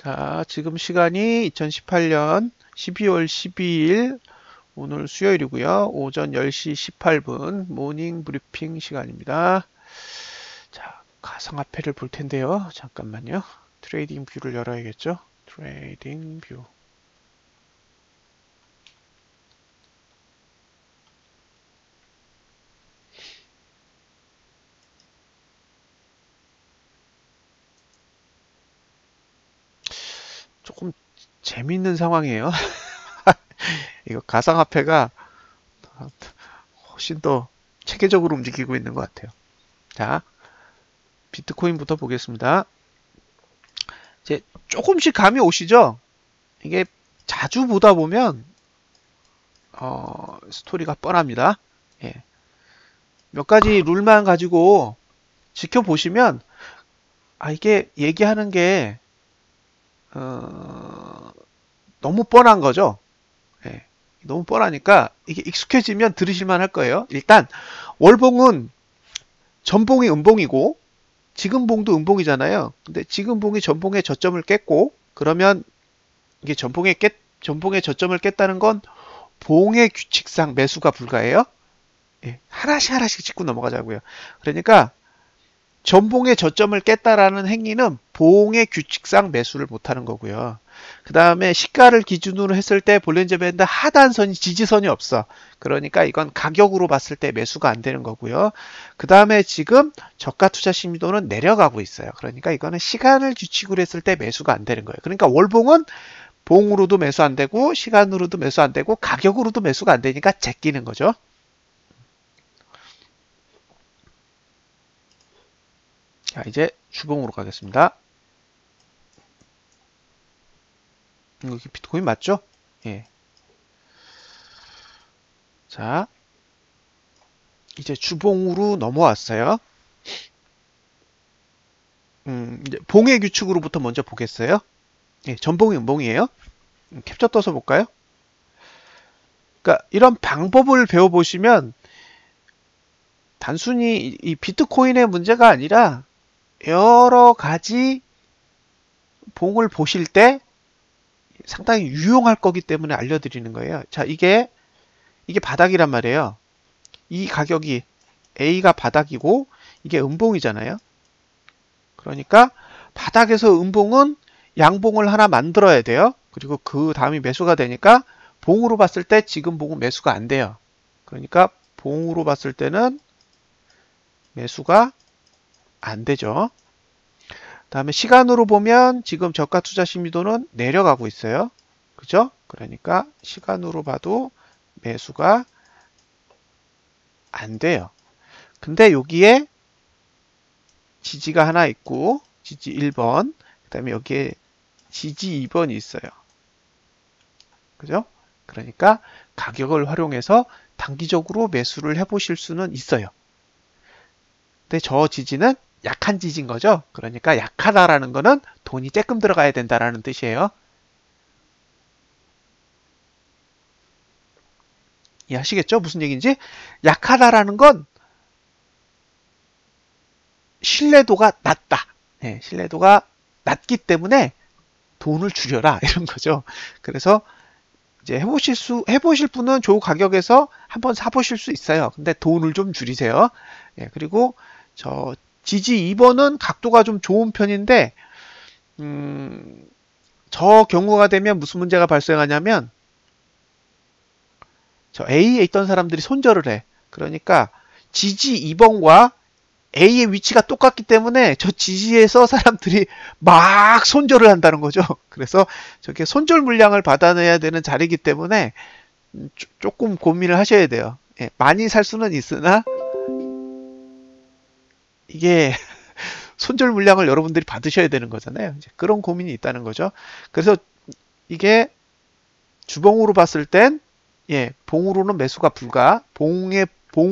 자, 지금 시간이 2018년 12월 12일 오늘 수요일이고요. 오전 10시 18분 모닝 브리핑 시간입니다. 자, 가상화폐를 볼 텐데요. 잠깐만요. 트레이딩 뷰를 열어야겠죠. 트레이딩 뷰. 조금 재밌는 상황이에요. 이거 가상화폐가 훨씬 더 체계적으로 움직이고 있는 것 같아요. 자, 비트코인부터 보겠습니다. 이제 조금씩 감이 오시죠? 이게 자주 보다 보면 스토리가 뻔합니다. 예. 몇 가지 룰만 가지고 지켜보시면 이게 얘기하는 게 너무 뻔한 거죠. 예. 너무 뻔하니까 이게 익숙해지면 들으실만 할 거예요. 일단 월봉은 전봉이 음봉이고 지금봉도 음봉이잖아요. 근데 지금봉이 전봉의 저점을 깼고 그러면 이게 전봉의 저점을 깼다는 건 봉의 규칙상 매수가 불가해요. 예, 하나씩 짚고 넘어가자고요. 그러니까 전봉의 저점을 깼다라는 행위는 봉의 규칙상 매수를 못하는 거고요. 그 다음에 시가를 기준으로 했을 때 볼린저 밴드 하단선이 지지선이 없어. 그러니까 이건 가격으로 봤을 때 매수가 안 되는 거고요. 그 다음에 지금 저가 투자 심리도는 내려가고 있어요. 그러니까 이거는 시간을 규칙으로 했을 때 매수가 안 되는 거예요. 그러니까 월봉은 봉으로도 매수 안 되고 시간으로도 매수 안 되고 가격으로도 매수가 안 되니까 제끼는 거죠. 자, 이제 주봉으로 가겠습니다. 여기 비트코인 맞죠? 예. 자, 이제 주봉으로 넘어왔어요. 이제 봉의 규칙으로부터 먼저 보겠어요. 예, 전봉이 음봉이에요. 캡처 떠서 볼까요? 그러니까 이런 방법을 배워보시면 단순히 이 비트코인의 문제가 아니라 여러 가지 봉을 보실 때 상당히 유용할 거기 때문에 알려드리는 거예요. 자, 이게 바닥이란 말이에요. 이 가격이 A가 바닥이고 이게 음봉이잖아요. 그러니까 바닥에서 음봉은 양봉을 하나 만들어야 돼요. 그리고 그 다음이 매수가 되니까 봉으로 봤을 때 지금 봉은 매수가 안 돼요. 그러니까 봉으로 봤을 때는 매수가 안 되죠. 다음에 시간으로 보면 지금 저가 투자 심리도는 내려가고 있어요. 그죠? 그러니까 시간으로 봐도 매수가 안 돼요. 근데 여기에 지지가 하나 있고 지지 1번 그 다음에 여기에 지지 2번이 있어요. 그죠? 그러니까 가격을 활용해서 단기적으로 매수를 해보실 수는 있어요. 근데 저 지지는 약한 지지인 거죠. 그러니까 약하다라는 거는 돈이 쬐끔 들어가야 된다라는 뜻이에요. 이해하시겠죠? 무슨 얘기인지? 약하다라는 건 신뢰도가 낮다. 네, 신뢰도가 낮기 때문에 돈을 줄여라 이런 거죠. 그래서 이제 해보실 분은 좋은 가격에서 한번 사보실 수 있어요. 근데 돈을 좀 줄이세요. 예, 그리고 저 지지 2번은 각도가 좀 좋은 편인데 저 경우가 되면 무슨 문제가 발생하냐면 저 A에 있던 사람들이 손절을 해. 그러니까 지지 2번과 A의 위치가 똑같기 때문에 저 지지에서 사람들이 막 손절을 한다는 거죠. 그래서 저게 손절 물량을 받아내야 되는 자리이기 때문에 조금 고민을 하셔야 돼요. 예, 많이 살 수는 있으나 이게 손절 물량을 여러분들이 받으셔야 되는 거잖아요. 이제 그런 고민이 있다는 거죠. 그래서 이게 주봉으로 봤을 땐 봉으로는 매수가 불가, 봉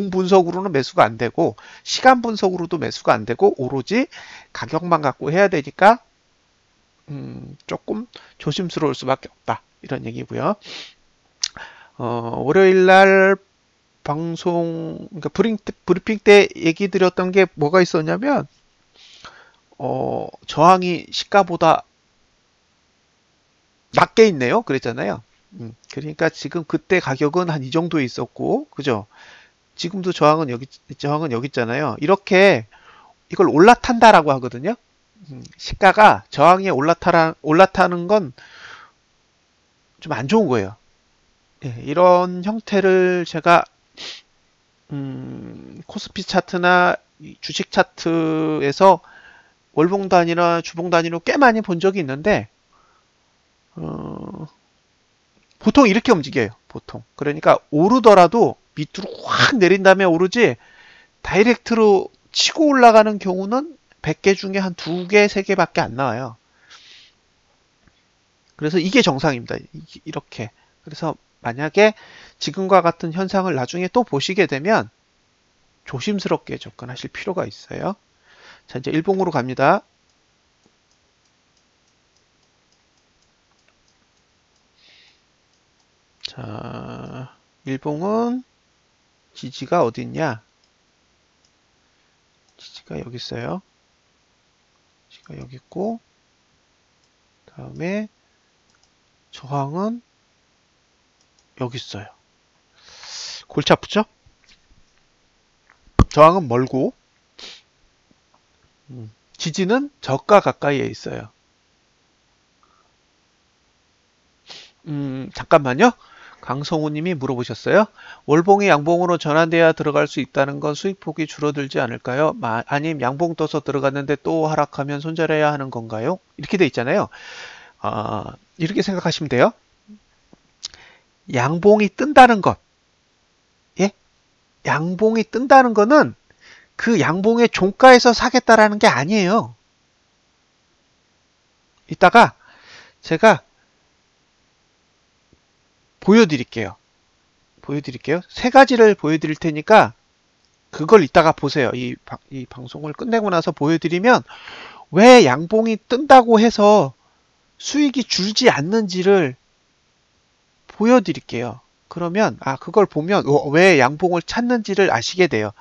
분석으로는 매수가 안 되고 시간 분석으로도 매수가 안 되고 오로지 가격만 갖고 해야 되니까 조금 조심스러울 수밖에 없다 이런 얘기고요. 월요일 날 방송 그러니까 브리핑 때 얘기 드렸던 게 뭐가 있었냐면 저항이 시가보다 낮게 있네요. 그랬잖아요. 그러니까 지금 그때 가격은 한 이 정도에 있었고, 그죠? 지금도 저항은 여기 있잖아요. 이렇게 이걸 올라탄다라고 하거든요. 시가가 저항에 올라타는 건 좀 안 좋은 거예요. 예, 이런 형태를 제가 코스피 차트나 주식 차트에서 월봉 단위나 주봉 단위로 꽤 많이 본 적이 있는데 보통 이렇게 움직여요. 보통. 그러니까 오르더라도 밑으로 확 내린 다음에 오르지 다이렉트로 치고 올라가는 경우는 100개 중에 한 2개, 3개밖에 안 나와요. 그래서 이게 정상입니다. 이렇게. 그래서 만약에 지금과 같은 현상을 나중에 또 보시게 되면 조심스럽게 접근하실 필요가 있어요. 자, 이제 일봉으로 갑니다. 자, 일봉은 지지가 어디 있냐? 지지가 여기 있어요. 지지가 여기 있고, 다음에 저항은 여기 있어요. 골치 아프죠? 저항은 멀고, 지지는 저가 가까이에 있어요. 잠깐만요. 강성우님이 물어보셨어요. 월봉이 양봉으로 전환돼야 들어갈 수 있다는 건 수익폭이 줄어들지 않을까요? 아님 양봉 떠서 들어갔는데 또 하락하면 손절해야 하는 건가요? 이렇게 돼 있잖아요. 이렇게 생각하시면 돼요. 양봉이 뜬다는 것, 예? 양봉이 뜬다는 거는 그 양봉의 종가에서 사겠다라는 게 아니에요. 이따가 제가 보여드릴게요. 세 가지를 보여드릴 테니까 그걸 이따가 보세요. 이 방송을 끝내고 나서 보여드리면 왜 양봉이 뜬다고 해서 수익이 줄지 않는지를 보여드릴게요. 그러면 그걸 보면 왜 양봉을 찾는지를 아시게 돼요.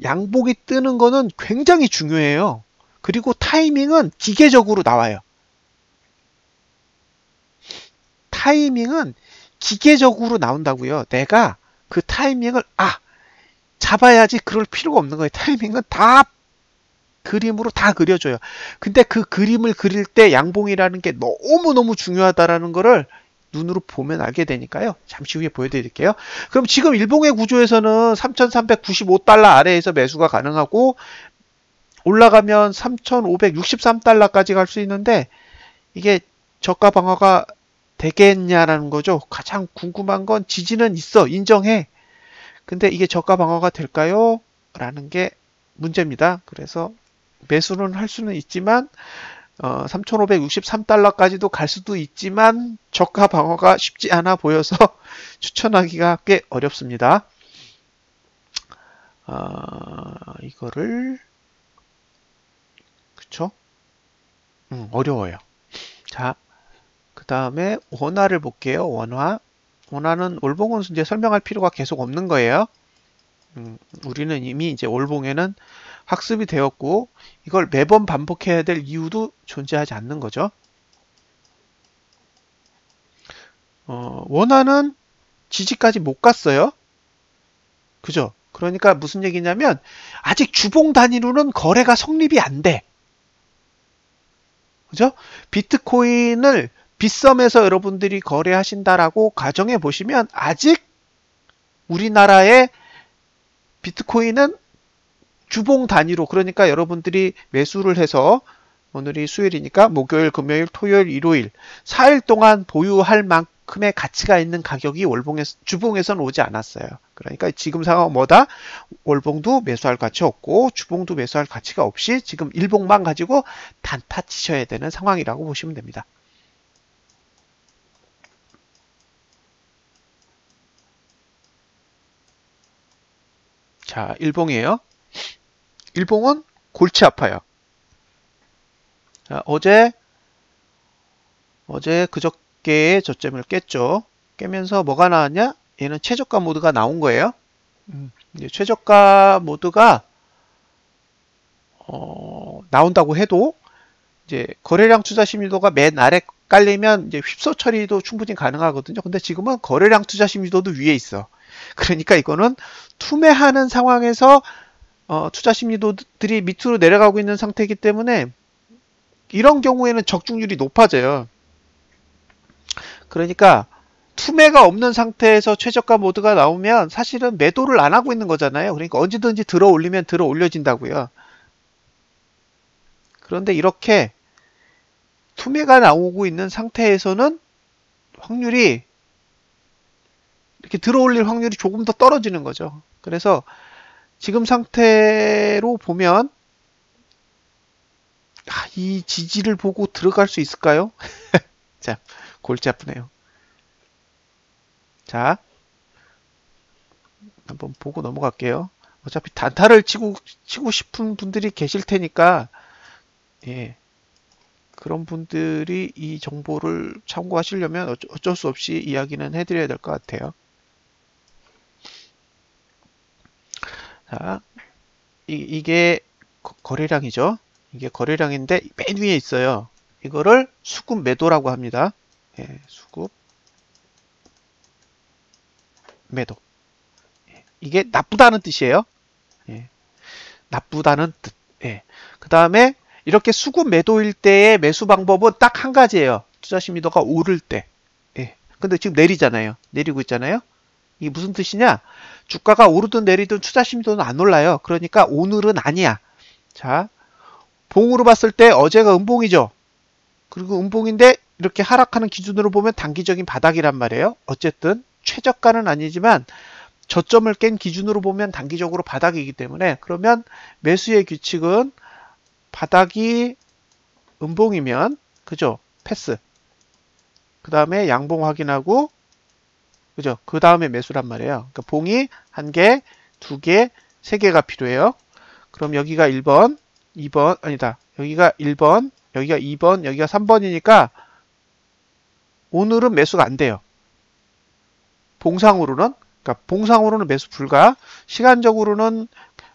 양봉이 뜨는 거는 굉장히 중요해요. 그리고 타이밍은 기계적으로 나와요. 타이밍은 기계적으로 나온다고요. 내가 그 타이밍을 잡아야지 그럴 필요가 없는 거예요. 타이밍은 다 그림으로 다 그려줘요. 근데 그 그림을 그릴 때 양봉이라는 게 너무너무 중요하다라는 거를 눈으로 보면 알게 되니까요. 잠시 후에 보여드릴게요. 그럼 지금 일봉의 구조에서는 3,395달러 아래에서 매수가 가능하고 올라가면 3,563달러까지 갈 수 있는데 이게 저가 방어가 되겠냐라는 거죠. 가장 궁금한 건 지지는 있어. 인정해. 근데 이게 저가 방어가 될까요? 라는 게 문제입니다. 그래서 매수는 할 수는 있지만 3,563달러까지도 갈 수도 있지만 저가 방어가 쉽지 않아 보여서 추천하기가 꽤 어렵습니다. 이거를 그쵸? 어려워요. 자, 그 다음에 원화를 볼게요. 원화는 월봉은 이제 설명할 필요가 계속 없는 거예요. 우리는 이미 이제 월봉에는 학습이 되었고 이걸 매번 반복해야 될 이유도 존재하지 않는 거죠. 원화는 지지까지 못 갔어요. 그죠? 그러니까 무슨 얘기냐면 아직 주봉 단위로는 거래가 성립이 안 돼. 그죠? 비트코인을 빗썸에서 여러분들이 거래하신다라고 가정해 보시면 아직 우리나라의 비트코인은 주봉 단위로 그러니까 여러분들이 매수를 해서 오늘이 수요일이니까 목요일, 금요일, 토요일, 일요일 4일 동안 보유할 만큼의 가치가 있는 가격이 주봉에서는 오지 않았어요. 그러니까 지금 상황은 뭐다? 월봉도 매수할 가치 없고 주봉도 매수할 가치가 없이 지금 일봉만 가지고 단타 치셔야 되는 상황이라고 보시면 됩니다. 자, 일봉이에요. 일봉은 골치 아파요. 자, 어제 그저께에 저점을 깼죠. 깨면서 뭐가 나왔냐? 얘는 최저가 모드가 나온 거예요. 이제 최저가 모드가 나온다고 해도 이제 거래량 투자 심리도가 맨 아래 깔리면 이제 휩소 처리도 충분히 가능하거든요. 근데 지금은 거래량 투자 심리도도 위에 있어. 그러니까 이거는 투매하는 상황에서 투자 심리도들이 밑으로 내려가고 있는 상태이기 때문에 이런 경우에는 적중률이 높아져요. 그러니까 투매가 없는 상태에서 최저가 모드가 나오면 사실은 매도를 안 하고 있는 거잖아요. 그러니까 언제든지 들어 올리면 들어 올려진다고요. 그런데 이렇게 투매가 나오고 있는 상태에서는 확률이 이렇게 들어 올릴 확률이 조금 더 떨어지는 거죠. 그래서 지금 상태로 보면 이 지지를 보고 들어갈 수 있을까요? 자, 골치 아프네요. 자, 한번 보고 넘어갈게요. 어차피 단타를 치고 싶은 분들이 계실 테니까, 예. 그런 분들이 이 정보를 참고하시려면 어쩔 수 없이 이야기는 해드려야 될 것 같아요. 자, 이게 거래량이죠. 이게 거래량인데 맨 위에 있어요. 이거를 수급 매도라고 합니다. 예, 수급 매도. 이게 나쁘다는 뜻이에요. 예, 나쁘다는 뜻. 예. 그 다음에 이렇게 수급 매도일 때의 매수 방법은 딱 한 가지예요. 투자 심리도가 오를 때. 예. 근데 지금 내리잖아요. 내리고 있잖아요. 이게 무슨 뜻이냐? 주가가 오르든 내리든 투자 심리도는 안 올라요. 그러니까 오늘은 아니야. 자, 봉으로 봤을 때 어제가 음봉이죠. 그리고 음봉인데 이렇게 하락하는 기준으로 보면 단기적인 바닥이란 말이에요. 어쨌든 최저가는 아니지만 저점을 깬 기준으로 보면 단기적으로 바닥이기 때문에 그러면 매수의 규칙은 바닥이 음봉이면 그죠? 패스. 그 다음에 양봉 확인하고 그죠? 그 다음에 매수란 말이에요. 그러니까 봉이 1개, 2개, 3개가 필요해요. 그럼 여기가 1번, 2번, 아니다. 여기가 1번, 여기가 2번, 여기가 3번이니까 오늘은 매수가 안 돼요. 봉상으로는, 그러니까 봉상으로는 매수 불가, 시간적으로는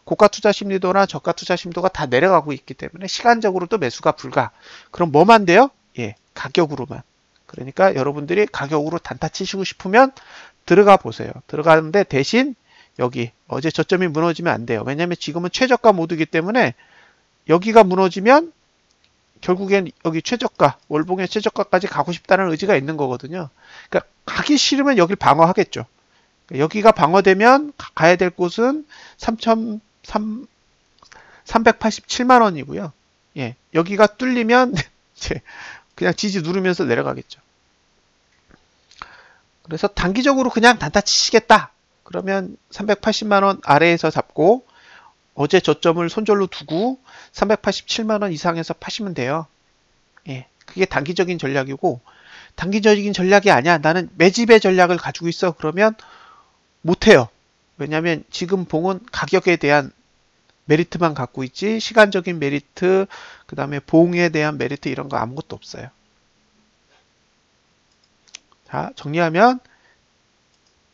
고가 투자 심리도나 저가 투자 심리도가 다 내려가고 있기 때문에 시간적으로도 매수가 불가. 그럼 뭐만 돼요? 예, 가격으로만. 그러니까 여러분들이 가격으로 단타 치시고 싶으면 들어가 보세요. 들어가는데 대신 여기 어제 저점이 무너지면 안 돼요. 왜냐하면 지금은 최저가 모드이기 때문에 여기가 무너지면 결국엔 여기 최저가, 월봉의 최저가까지 가고 싶다는 의지가 있는 거거든요. 그러니까 가기 싫으면 여기를 방어하겠죠. 여기가 방어되면 가야 될 곳은 387만 원이고요. 예, 여기가 뚫리면 이제 그냥 지지 누르면서 내려가겠죠. 그래서 단기적으로 그냥 단타 치시겠다. 그러면 380만 원 아래에서 잡고 어제 저점을 손절로 두고 387만 원 이상에서 파시면 돼요. 예, 그게 단기적인 전략이고 단기적인 전략이 아니야. 나는 매집의 전략을 가지고 있어. 그러면 못해요. 왜냐하면 지금 봉은 가격에 대한 메리트만 갖고 있지 시간적인 메리트, 그 다음에 봉에 대한 메리트 이런 거 아무것도 없어요. 자, 정리하면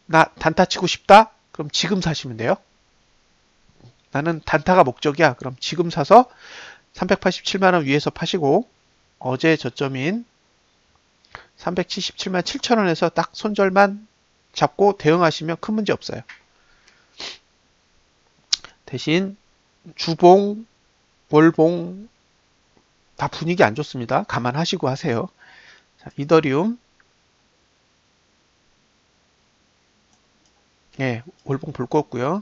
나 단타 치고 싶다? 그럼 지금 사시면 돼요. 나는 단타가 목적이야. 그럼 지금 사서 387만 원 위에서 파시고 어제 저점인 377만 7천 원에서 딱 손절만 잡고 대응하시면 큰 문제 없어요. 대신 주봉, 월봉 다 분위기 안 좋습니다. 감안하시고 하세요. 자, 이더리움. 예, 월봉 볼 거 없고요.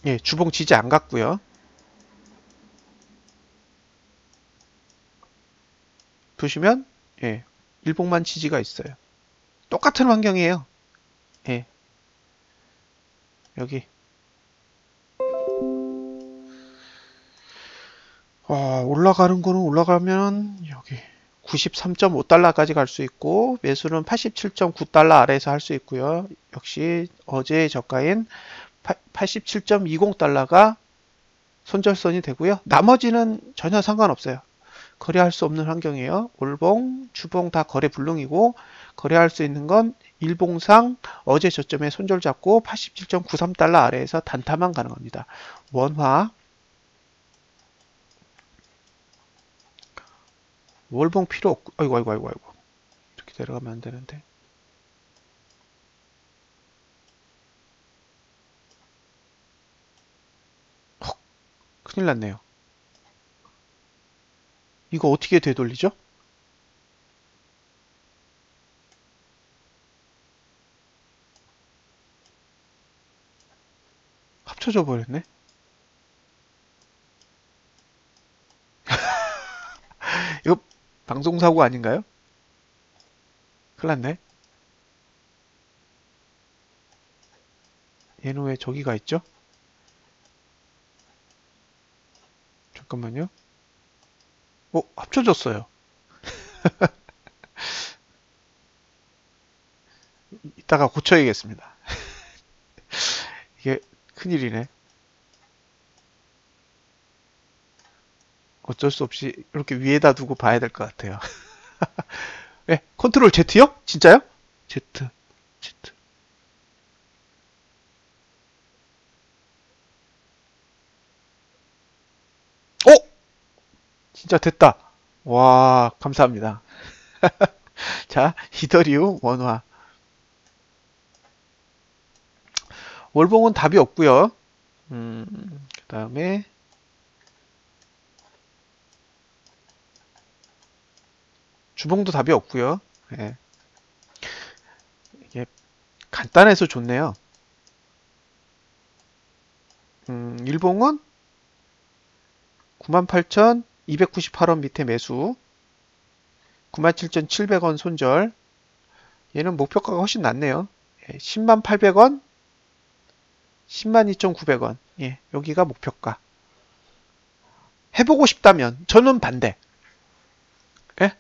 예, 주봉 지지 안 갔고요. 보시면 예, 일봉만 지지가 있어요. 똑같은 환경이에요. 예. 여기 올라가는 거는 올라가면 여기 93.5달러까지 갈 수 있고 매수는 87.9달러 아래에서 할 수 있고요. 역시 어제의 저가인 87.20달러가 손절선이 되고요. 나머지는 전혀 상관없어요. 거래할 수 없는 환경이에요. 월봉, 주봉 다 거래 불능이고 거래할 수 있는 건 일봉상 어제 저점에 손절 잡고 87.93달러 아래에서 단타만 가능합니다. 원화 월봉 필요 없고, 아이고, 아이고, 아이고, 아이고. 이렇게 내려가면 안 되는데. 헉, 큰일 났네요. 이거 어떻게 되돌리죠? 합쳐져 버렸네. 이거 방송사고 아닌가요? 큰일 났네. 얘는 왜 저기가 있죠? 잠깐만요. 합쳐졌어요. 이따가 고쳐야겠습니다. 이게 큰일이네. 어쩔 수 없이 이렇게 위에다 두고 봐야 될 것 같아요. 네, 컨트롤 Z요? 진짜요? Z, Z. 오! 진짜 됐다. 와, 감사합니다. 자, 이더리움 원화. 월봉은 답이 없고요. 그 다음에 주봉도 답이 없고요. 네. 이게 간단해서 좋네요. 일봉은 98,298원 밑에 매수, 97,700원 손절. 얘는 목표가가 훨씬 낮네요. 108,000원, 102,900원. 예, 여기가 목표가. 해보고 싶다면 저는 반대. 예?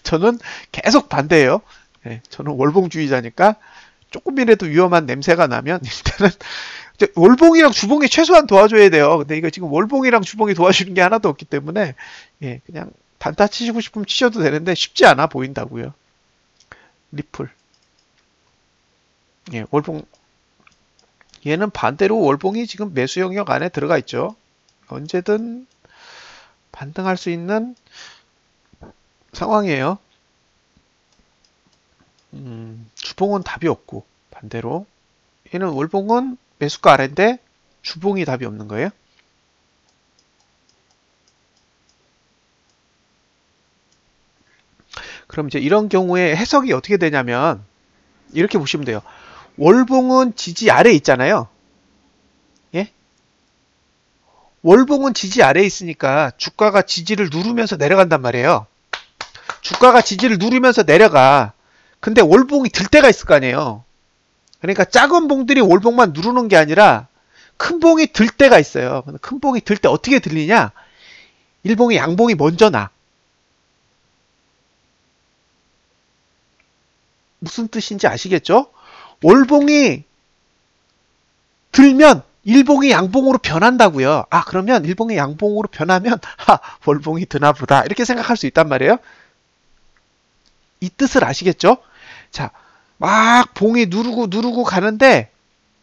저는 계속 반대예요. 예, 저는 월봉주의자니까 조금이라도 위험한 냄새가 나면 일단은 월봉이랑 주봉이 최소한 도와줘야 돼요. 근데 이거 지금 월봉이랑 주봉이 도와주는 게 하나도 없기 때문에 예, 그냥 단타 치시고 싶으면 치셔도 되는데 쉽지 않아 보인다고요. 리플. 예, 월봉. 얘는 반대로 월봉이 지금 매수 영역 안에 들어가 있죠. 언제든 반등할 수 있는 상황이에요. 주봉은 답이 없고 반대로 얘는 월봉은 매수가 아래인데 주봉이 답이 없는 거예요. 그럼 이제 이런 경우에 해석이 어떻게 되냐면 이렇게 보시면 돼요. 월봉은 지지 아래에 있잖아요. 예? 월봉은 지지 아래에 있으니까 주가가 지지를 누르면서 내려간단 말이에요. 주가가 지지를 누르면서 내려가. 근데 월봉이 들 때가 있을 거 아니에요. 그러니까 작은 봉들이 월봉만 누르는 게 아니라 큰 봉이 들 때가 있어요. 큰 봉이 들 때 어떻게 들리냐? 일봉이 양봉이 먼저 나. 무슨 뜻인지 아시겠죠? 월봉이 들면 일봉이 양봉으로 변한다고요. 아, 그러면 일봉이 양봉으로 변하면 월봉이 드나 보다. 이렇게 생각할 수 있단 말이에요. 이 뜻을 아시겠죠? 자, 막 봉이 누르고 가는데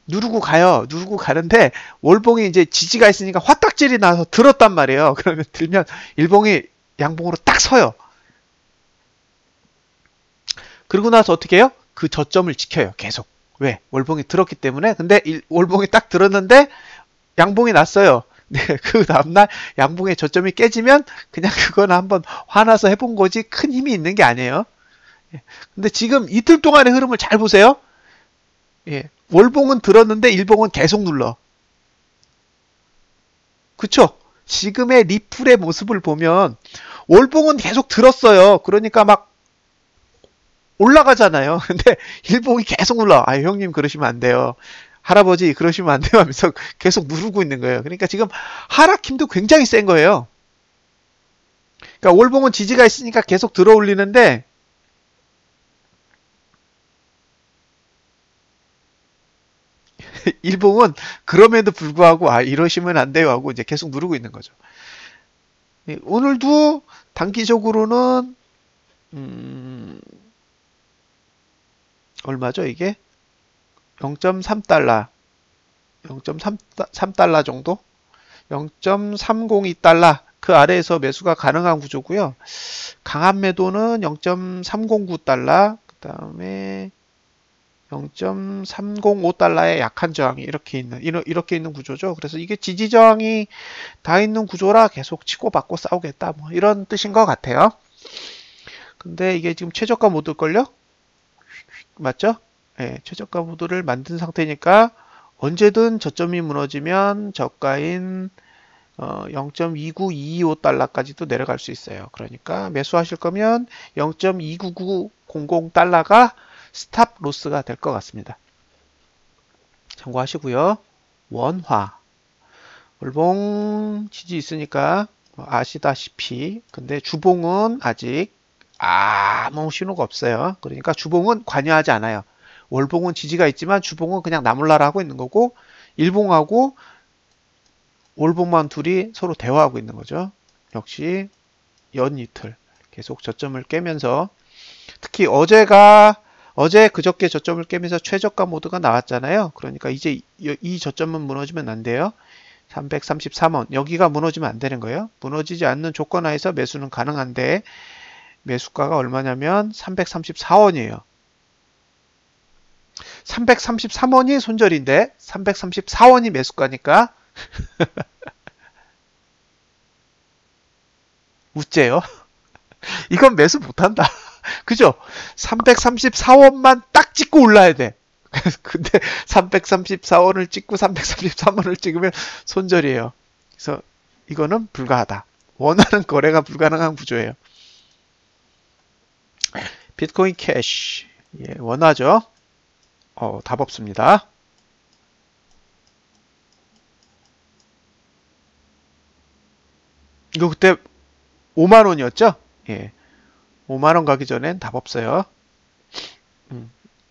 누르고 가는데 월봉이 이제 지지가 있으니까 화딱질이 나서 들었단 말이에요. 그러면 들면 일봉이 양봉으로 딱 서요. 그러고 나서 어떻게 해요? 그 저점을 지켜요. 계속. 왜? 월봉이 들었기 때문에. 근데 월봉이 딱 들었는데 양봉이 났어요. 네, 그 다음날 양봉의 저점이 깨지면 그냥 그건 한번 화나서 해본 거지 큰 힘이 있는 게 아니에요. 근데 지금 이틀 동안의 흐름을 잘 보세요. 예, 월봉은 들었는데 일봉은 계속 눌러. 그쵸? 지금의 리플의 모습을 보면 월봉은 계속 들었어요. 그러니까 막 올라가잖아요. 근데 일봉이 계속 눌러. 아, 형님 그러시면 안 돼요. 할아버지 그러시면 안 돼요 하면서 계속 누르고 있는 거예요. 그러니까 지금 하락 힘도 굉장히 센 거예요. 그러니까 월봉은 지지가 있으니까 계속 들어 올리는데 일봉은 그럼에도 불구하고 아 이러시면 안 돼요 하고 이제 계속 누르고 있는 거죠. 오늘도 단기적으로는 얼마죠 이게? 0.3달러 0.3달러 정도? 0.302달러 그 아래에서 매수가 가능한 구조고요. 강한 매도는 0.309달러, 그 다음에 0.305달러의 약한 저항이 이렇게 있는 구조죠. 그래서 이게 지지 저항이 다 있는 구조라 계속 치고받고 싸우겠다, 뭐 이런 뜻인 것 같아요. 근데 이게 지금 최저가 모드걸요? 맞죠? 네, 최저가 모드를 만든 상태니까 언제든 저점이 무너지면 저가인 0.29225달러까지도 내려갈 수 있어요. 그러니까 매수하실 거면 0.29900달러가 스탑 로스가 될 것 같습니다. 참고하시고요. 원화 월봉 지지 있으니까 아시다시피 근데 주봉은 아직 아무 신호가 없어요. 그러니까 주봉은 관여하지 않아요. 월봉은 지지가 있지만 주봉은 그냥 나몰라라 하고 있는 거고 일봉하고 월봉만 둘이 서로 대화하고 있는 거죠. 역시 연이틀 계속 저점을 깨면서 특히 어제 그저께 저점을 깨면서 최저가 모드가 나왔잖아요. 그러니까 이제 이 저점은 무너지면 안 돼요. 333원 여기가 무너지면 안 되는 거예요. 무너지지 않는 조건 하에서 매수는 가능한데 매수가가 얼마냐면 334원이에요. 333원이 손절인데 334원이 매수가니까 우째요. 이건 매수 못한다. 그죠? 334원만 딱 찍고 올라야 돼. 근데 334원을 찍고 333원을 찍으면 손절이에요. 그래서 이거는 불가하다. 원하는 거래가 불가능한 구조예요. 비트코인 캐시. 예, 원하죠? 답 없습니다. 이거 그때 5만원이었죠? 예. 5만원 가기 전엔 답 없어요.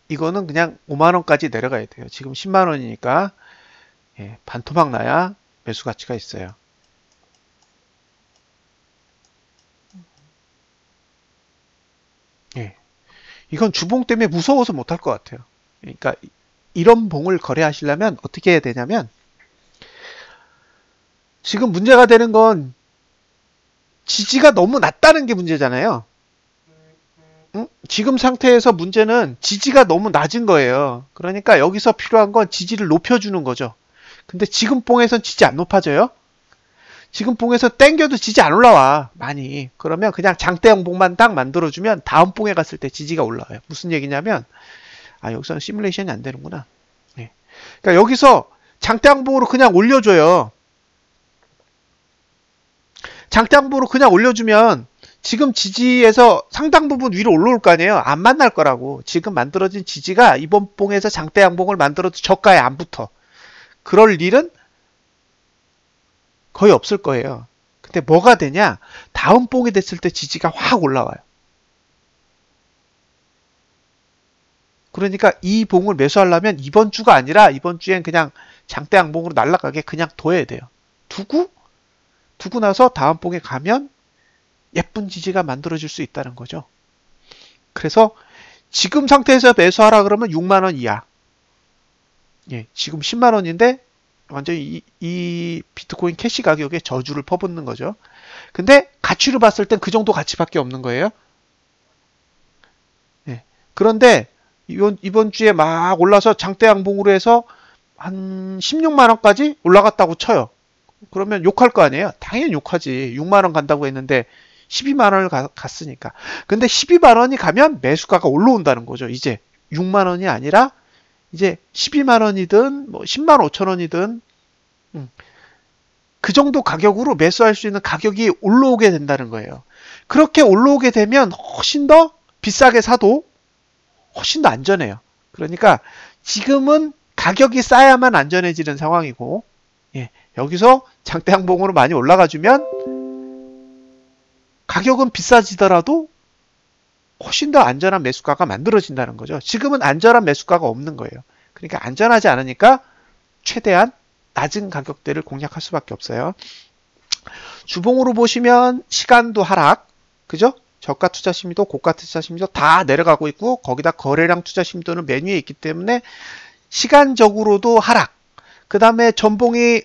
이거는 그냥 5만원까지 내려가야 돼요. 지금 10만원이니까 예, 반토막 나야 매수 가치가 있어요. 예. 이건 주봉 때문에 무서워서 못할 것 같아요. 그러니까 이런 봉을 거래하시려면 어떻게 해야 되냐면 지금 문제가 되는 건 지지가 너무 낮다는 게 문제잖아요. 지금 상태에서 문제는 지지가 너무 낮은 거예요. 그러니까 여기서 필요한 건 지지를 높여주는 거죠. 근데 지금 봉에선 지지 안 높아져요. 지금 봉에서 땡겨도 지지 안 올라와 많이. 그러면 그냥 장대형 봉만 딱 만들어주면 다음 봉에 갔을 때 지지가 올라와요. 무슨 얘기냐면 여기서는 시뮬레이션이 안 되는구나. 네. 그러니까 여기서 장대형 봉으로 그냥 올려줘요. 장대형 봉으로 그냥 올려주면 지금 지지에서 상당 부분 위로 올라올 거 아니에요. 안 만날 거라고. 지금 만들어진 지지가 이번 봉에서 장대 양봉을 만들어도 저가에 안 붙어. 그럴 일은 거의 없을 거예요. 근데 뭐가 되냐? 다음 봉이 됐을 때 지지가 확 올라와요. 그러니까 이 봉을 매수하려면 이번 주가 아니라 이번 주엔 그냥 장대 양봉으로 날아가게 그냥 둬야 돼요. 두고 나서 다음 봉에 가면 예쁜 지지가 만들어질 수 있다는 거죠. 그래서 지금 상태에서 매수하라 그러면 6만원 이하. 예, 지금 10만원인데 완전히 이 비트코인 캐시 가격에 저주를 퍼붓는 거죠. 근데 가치로 봤을 땐 그 정도 가치밖에 없는 거예요. 예, 그런데 이번 주에 막 올라서 장대 양봉으로 해서 한 16만원까지 올라갔다고 쳐요. 그러면 욕할 거 아니에요? 당연히 욕하지. 6만원 간다고 했는데 12만원을 갔으니까. 근데 12만원이 가면 매수가가 올라온다는 거죠. 이제 6만원이 아니라 이제 12만원이든 뭐 10만 5천원이든 그 정도 가격으로 매수할 수 있는 가격이 올라오게 된다는 거예요. 그렇게 올라오게 되면 훨씬 더 비싸게 사도 훨씬 더 안전해요. 그러니까 지금은 가격이 싸야만 안전해지는 상황이고 예, 여기서 장대 양봉으로 많이 올라가주면 가격은 비싸지더라도 훨씬 더 안전한 매수가가 만들어진다는 거죠. 지금은 안전한 매수가가 없는 거예요. 그러니까 안전하지 않으니까 최대한 낮은 가격대를 공략할 수밖에 없어요. 주봉으로 보시면 시간도 하락, 그죠? 저가 투자 심리도 고가 투자 심리도 다 내려가고 있고 거기다 거래량 투자 심리도는 맨 위에 있기 때문에 시간적으로도 하락. 그 다음에 전봉이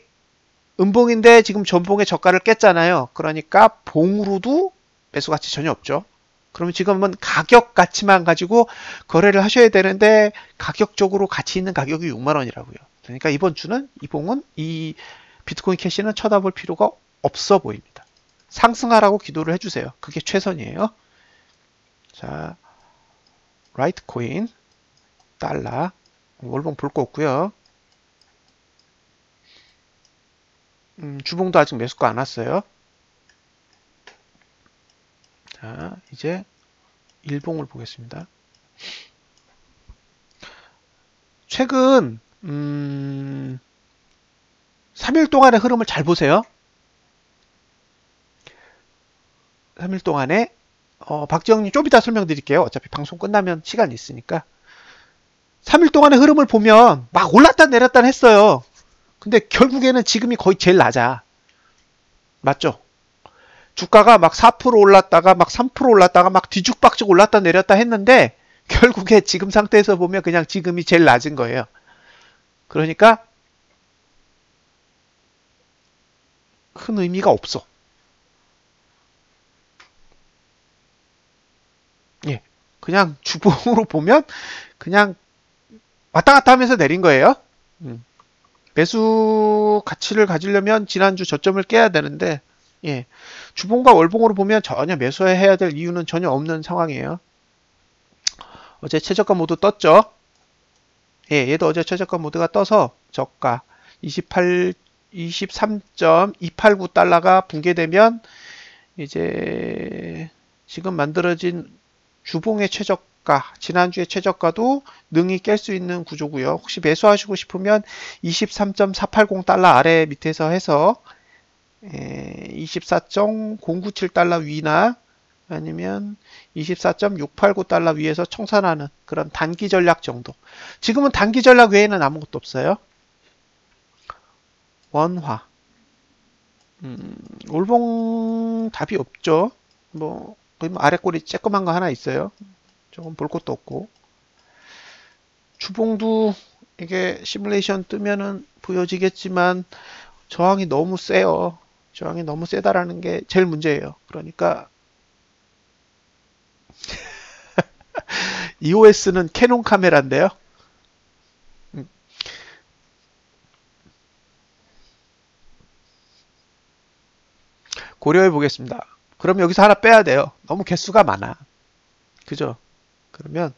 음봉인데 지금 전봉의 저가를 깼잖아요. 그러니까 봉으로도 매수 가치 전혀 없죠. 그러면 지금은 가격 가치만 가지고 거래를 하셔야 되는데 가격적으로 가치 있는 가격이 6만 원이라고요. 그러니까 이번 주는 이 봉은 이 비트코인 캐시는 쳐다볼 필요가 없어 보입니다. 상승하라고 기도를 해주세요. 그게 최선이에요. 자, 라이트코인, 달러, 월봉 볼 거 없고요. 주봉도 아직 매수가 안 왔어요. 자, 이제 일봉을 보겠습니다. 최근 3일 동안의 흐름을 잘 보세요. 3일 동안에 박지영님 좀 이따 설명드릴게요. 어차피 방송 끝나면 시간이 있으니까. 3일 동안의 흐름을 보면 막 올랐다 내렸다 했어요. 근데 결국에는 지금이 거의 제일 낮아. 맞죠? 주가가 막 4% 올랐다가 막 3% 올랐다가 막 뒤죽박죽 올랐다 내렸다 했는데 결국에 지금 상태에서 보면 그냥 지금이 제일 낮은 거예요. 그러니까 큰 의미가 없어. 예. 그냥 주봉으로 보면 그냥 왔다 갔다 하면서 내린 거예요. 매수 가치를 가지려면 지난주 저점을 깨야 되는데, 예. 주봉과 월봉으로 보면 전혀 매수해야 될 이유는 전혀 없는 상황이에요. 어제 최저가 모두 떴죠. 예, 얘도 어제 최저가 모드가 떠서 저가 23.289달러가 붕괴되면 이제 지금 만들어진 주봉의 최저가, 지난주의 최저가도 능히 깰 수 있는 구조고요. 혹시 매수하시고 싶으면 23.480달러 아래 밑에서 해서 24.097달러 위나 아니면 24.689달러 위에서 청산하는 그런 단기 전략 정도. 지금은 단기 전략 외에는 아무것도 없어요. 원화. 올봉 답이 없죠. 뭐 아래 꼬리 쬐끄만 거 하나 있어요. 조금 볼 것도 없고. 주봉도 이게 시뮬레이션 뜨면은 보여지겠지만 저항이 너무 세요. 저항이 너무 세다라는 게 제일 문제예요. 그러니까 EOS는 캐논 카메라인데요. 고려해 보겠습니다. 그럼 여기서 하나 빼야 돼요. 너무 개수가 많아. 그죠? 그러면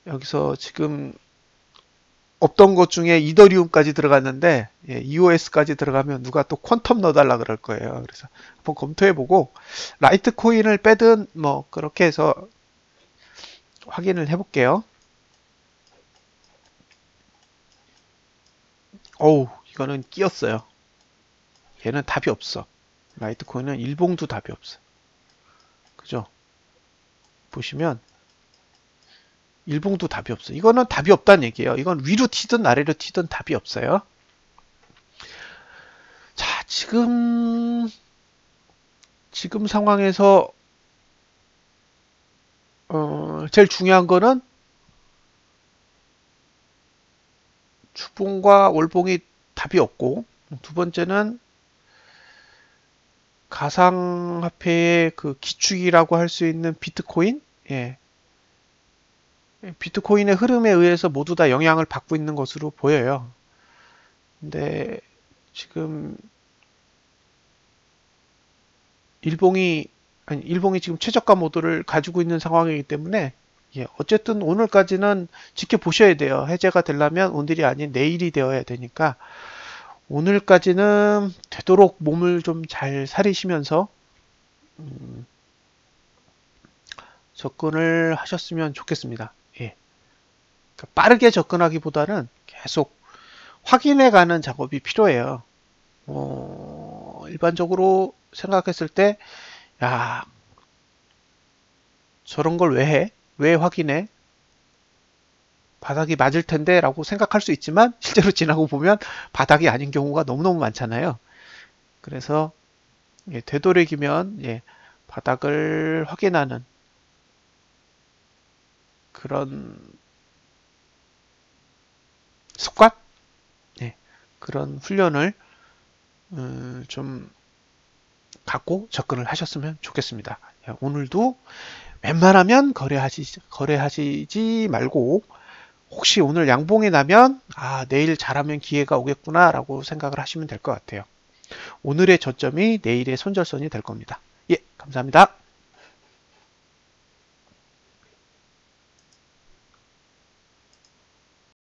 여기서 지금 없던 것 중에 이더리움까지 들어갔는데 EOS까지 들어가면 누가 또 퀀텀 넣어달라 그럴 거예요. 그래서 한번 검토해보고 라이트코인을 빼든 뭐 그렇게 해서 확인을 해볼게요. 어우, 이거는 끼었어요. 얘는 답이 없어. 라이트코인은 일봉도 답이 없어. 그죠? 보시면 일봉도 답이 없어. 이거는 답이 없다는 얘기예요. 이건 위로 튀든 아래로 튀든 답이 없어요. 자, 지금 상황에서 제일 중요한 거는 주봉과 월봉이 답이 없고 두 번째는 가상화폐의 그 기축이라고 할 수 있는 비트코인, 예. 비트코인의 흐름에 의해서 모두 다 영향을 받고 있는 것으로 보여요. 근데 지금 일봉이 지금 최저가 모드를 가지고 있는 상황이기 때문에 예, 어쨌든 오늘까지는 지켜보셔야 돼요. 해제가 되려면 오늘이 아닌 내일이 되어야 되니까 오늘까지는 되도록 몸을 좀 잘 사리시면서 접근을 하셨으면 좋겠습니다. 예. 그러니까 빠르게 접근하기보다는 계속 확인해가는 작업이 필요해요. 일반적으로 생각했을 때, 야, 저런 걸 왜 해? 왜 확인해? 바닥이 맞을 텐데 라고 생각할 수 있지만 실제로 지나고 보면 바닥이 아닌 경우가 너무너무 많잖아요. 그래서 예, 되도록이면 예, 바닥을 확인하는 그런 습관? 예, 그런 훈련을 좀 갖고 접근을 하셨으면 좋겠습니다. 오늘도 웬만하면 거래하시지 말고 혹시 오늘 양봉이 나면 내일 잘하면 기회가 오겠구나 라고 생각을 하시면 될 것 같아요. 오늘의 저점이 내일의 손절선이 될 겁니다. 예, 감사합니다.